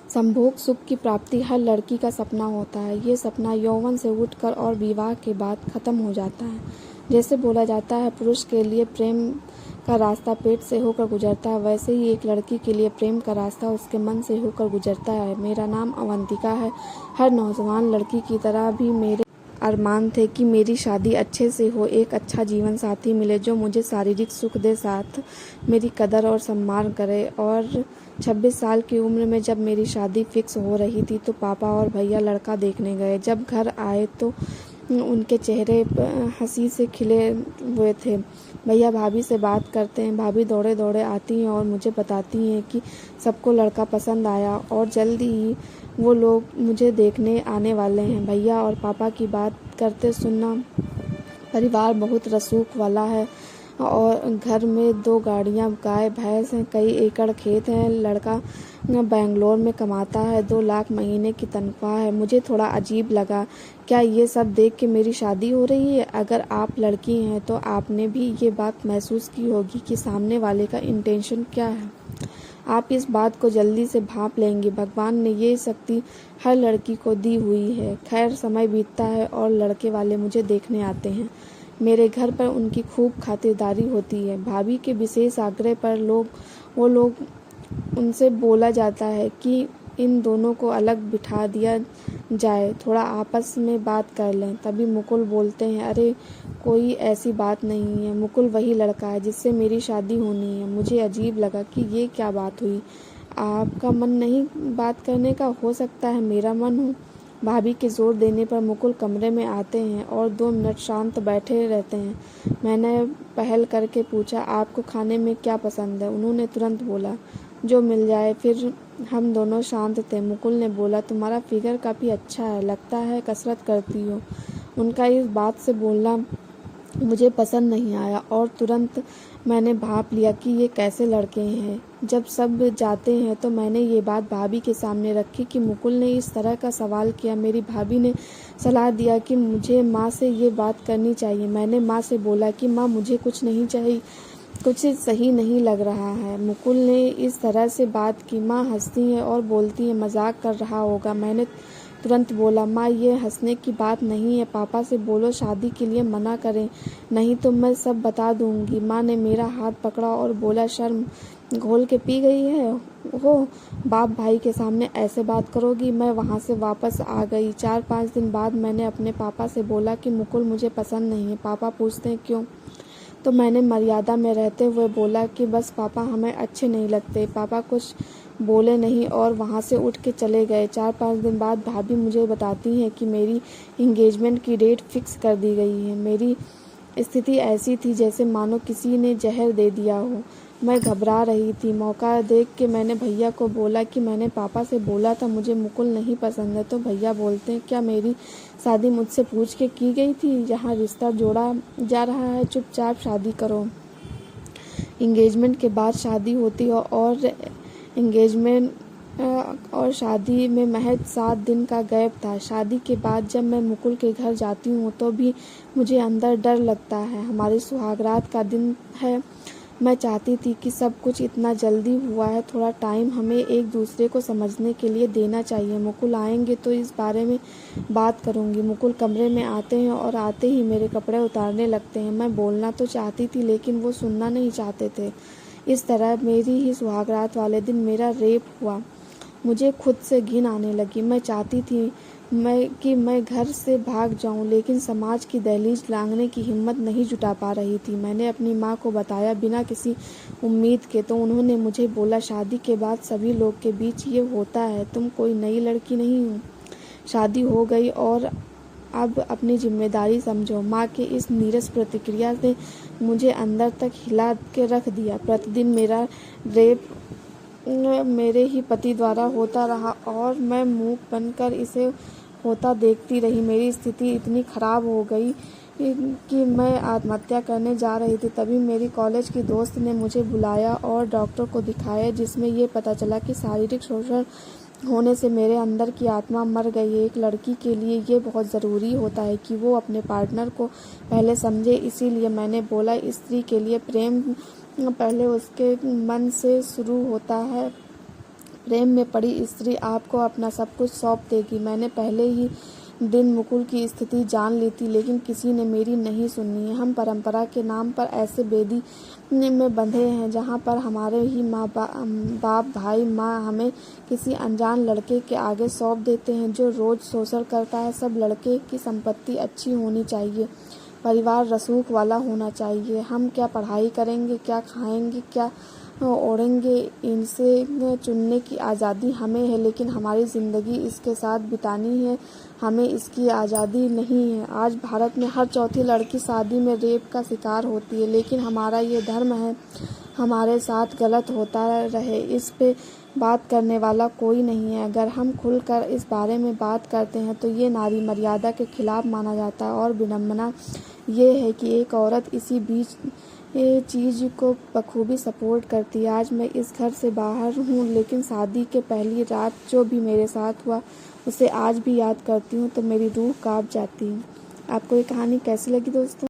संभोग सुख की प्राप्ति हर लड़की का सपना होता है। ये सपना यौवन से उठकर और विवाह के बाद खत्म हो जाता है। जैसे बोला जाता है पुरुष के लिए प्रेम का रास्ता पेट से होकर गुजरता है, वैसे ही एक लड़की के लिए प्रेम का रास्ता उसके मन से होकर गुजरता है। मेरा नाम अवंतिका है। हर नौजवान लड़की की तरह भी मेरे अरमान थे कि मेरी शादी अच्छे से हो, एक अच्छा जीवन साथी मिले जो मुझे शारीरिक सुख दे, साथ मेरी कदर और सम्मान करे। और 26 साल की उम्र में जब मेरी शादी फिक्स हो रही थी तो पापा और भैया लड़का देखने गए। जब घर आए तो उनके चेहरे हंसी से खिले हुए थे। भैया भाभी से बात करते हैं, भाभी दौड़े दौड़े आती हैं और मुझे बताती हैं कि सबको लड़का पसंद आया और जल्दी ही वो लोग मुझे देखने आने वाले हैं। भैया और पापा की बात करते सुनना, परिवार बहुत रसूख वाला है और घर में 2 गाड़ियां, गाय भैंस हैं, कई एकड़ खेत हैं। लड़का बेंगलोर में कमाता है, 2 लाख महीने की तनख्वाह है। मुझे थोड़ा अजीब लगा, क्या ये सब देख के मेरी शादी हो रही है? अगर आप लड़की हैं तो आपने भी ये बात महसूस की होगी कि सामने वाले का इंटेंशन क्या है। आप इस बात को जल्दी से भांप लेंगे। भगवान ने ये शक्ति हर लड़की को दी हुई है। खैर, समय बीतता है और लड़के वाले मुझे देखने आते हैं। मेरे घर पर उनकी खूब खातिरदारी होती है। भाभी के विशेष आग्रह पर वो लोग उनसे बोला जाता है कि इन दोनों को अलग बिठा दिया जाए, थोड़ा आपस में बात कर लें। तभी मुकुल बोलते हैं, अरे कोई ऐसी बात नहीं है। मुकुल वही लड़का है जिससे मेरी शादी होनी है। मुझे अजीब लगा कि ये क्या बात हुई। आपका मन नहीं बात करने का? हो सकता है मेरा मन हो। भाभी के जोर देने पर मुकुल कमरे में आते हैं और 2 मिनट शांत बैठे रहते हैं। मैंने पहल करके पूछा, आपको खाने में क्या पसंद है? उन्होंने तुरंत बोला, जो मिल जाए। फिर हम दोनों शांत थे। मुकुल ने बोला, तुम्हारा फिगर काफ़ी अच्छा है, लगता है कसरत करती हो। उनका इस बात से बोलना मुझे पसंद नहीं आया और तुरंत मैंने भाप लिया कि ये कैसे लड़के हैं। जब सब जाते हैं तो मैंने ये बात भाभी के सामने रखी कि मुकुल ने इस तरह का सवाल किया। मेरी भाभी ने सलाह दिया कि मुझे माँ से ये बात करनी चाहिए। मैंने माँ से बोला कि माँ, मुझे कुछ नहीं चाहिए, कुछ सही नहीं लग रहा है। मुकुल ने इस तरह से बात की। माँ हंसती है और बोलती है, मजाक कर रहा होगा। मैंने तुरंत बोला, माँ ये हंसने की बात नहीं है, पापा से बोलो शादी के लिए मना करें, नहीं तो मैं सब बता दूंगी। माँ ने मेरा हाथ पकड़ा और बोला, शर्म घोल के पी गई है हो, बाप भाई के सामने ऐसे बात करोगी। मैं वहाँ से वापस आ गई। 4-5 दिन बाद मैंने अपने पापा से बोला कि मुकुल मुझे पसंद नहीं है। पापा पूछते हैं क्यों, तो मैंने मर्यादा में रहते हुए बोला कि बस पापा, हमें अच्छे नहीं लगते। पापा कुछ बोले नहीं और वहाँ से उठ के चले गए। 4-5 दिन बाद भाभी मुझे बताती हैं कि मेरी इंगेजमेंट की डेट फिक्स कर दी गई है। मेरी स्थिति ऐसी थी जैसे मानो किसी ने जहर दे दिया हो। मैं घबरा रही थी। मौका देख के मैंने भैया को बोला कि मैंने पापा से बोला था मुझे मुकुल नहीं पसंद है। तो भैया बोलते हैं, क्या मेरी शादी मुझसे पूछ के की गई थी? यहाँ रिश्ता जोड़ा जा रहा है, चुपचाप शादी करो। इंगेजमेंट के बाद शादी होती है और एंगेजमेंट और शादी में महज 7 दिन का गैप था। शादी के बाद जब मैं मुकुल के घर जाती हूँ तो भी मुझे अंदर डर लगता है। हमारी सुहागरात का दिन है। मैं चाहती थी कि सब कुछ इतना जल्दी हुआ है, थोड़ा टाइम हमें एक दूसरे को समझने के लिए देना चाहिए। मुकुल आएंगे तो इस बारे में बात करूंगी। मुकुल कमरे में आते हैं और आते ही मेरे कपड़े उतारने लगते हैं। मैं बोलना तो चाहती थी लेकिन वो सुनना नहीं चाहते थे। इस तरह मेरी ही सुहागरात वाले दिन मेरा रेप हुआ। मुझे खुद से घिन आने लगी। मैं चाहती थी मैं घर से भाग जाऊं, लेकिन समाज की दहलीज लांघने की हिम्मत नहीं जुटा पा रही थी। मैंने अपनी माँ को बताया बिना किसी उम्मीद के, तो उन्होंने मुझे बोला, शादी के बाद सभी लोग के बीच ये होता है, तुम कोई नई लड़की नहीं हो, शादी हो गई और अब अपनी जिम्मेदारी समझो। माँ के इस नीरस प्रतिक्रिया ने मुझे अंदर तक हिला के रख दिया। प्रतिदिन मेरा रेप मेरे ही पति द्वारा होता रहा और मैं मूक बनकर इसे होता देखती रही। मेरी स्थिति इतनी खराब हो गई कि मैं आत्महत्या करने जा रही थी। तभी मेरी कॉलेज की दोस्त ने मुझे बुलाया और डॉक्टर को दिखाया, जिसमें ये पता चला कि शारीरिक शोषण होने से मेरे अंदर की आत्मा मर गई है। एक लड़की के लिए ये बहुत ज़रूरी होता है कि वो अपने पार्टनर को पहले समझे। इसीलिए मैंने बोला, स्त्री के लिए प्रेम पहले उसके मन से शुरू होता है, प्रेम में पड़ी स्त्री आपको अपना सब कुछ सौंप देगी। मैंने पहले ही दिन मुकुल की स्थिति जान ली थी, लेकिन किसी ने मेरी नहीं सुनी। हम परंपरा के नाम पर ऐसे बेदी में बंधे हैं जहाँ पर हमारे ही माँ बाप भाई माँ हमें किसी अनजान लड़के के आगे सौंप देते हैं जो रोज शोषण करता है। सब लड़के की संपत्ति अच्छी होनी चाहिए, परिवार रसूख वाला होना चाहिए। हम क्या पढ़ाई करेंगे, क्या खाएंगे, क्या ओढ़ेंगे, इनसे चुनने की आज़ादी हमें है, लेकिन हमारी ज़िंदगी इसके साथ बितानी है, हमें इसकी आज़ादी नहीं है। आज भारत में हर चौथी लड़की शादी में रेप का शिकार होती है, लेकिन हमारा ये धर्म है हमारे साथ गलत होता रहे, इस पे बात करने वाला कोई नहीं है। अगर हम खुलकर इस बारे में बात करते हैं तो ये नारी मर्यादा के खिलाफ माना जाता है। और विडम्बना ये है कि एक औरत इसी बीच ये चीज़ को बखूबी सपोर्ट करती है। आज मैं इस घर से बाहर हूँ, लेकिन शादी के पहली रात जो भी मेरे साथ हुआ उसे आज भी याद करती हूँ तो मेरी रूह कांप जाती है। आपको ये कहानी कैसी लगी दोस्तों?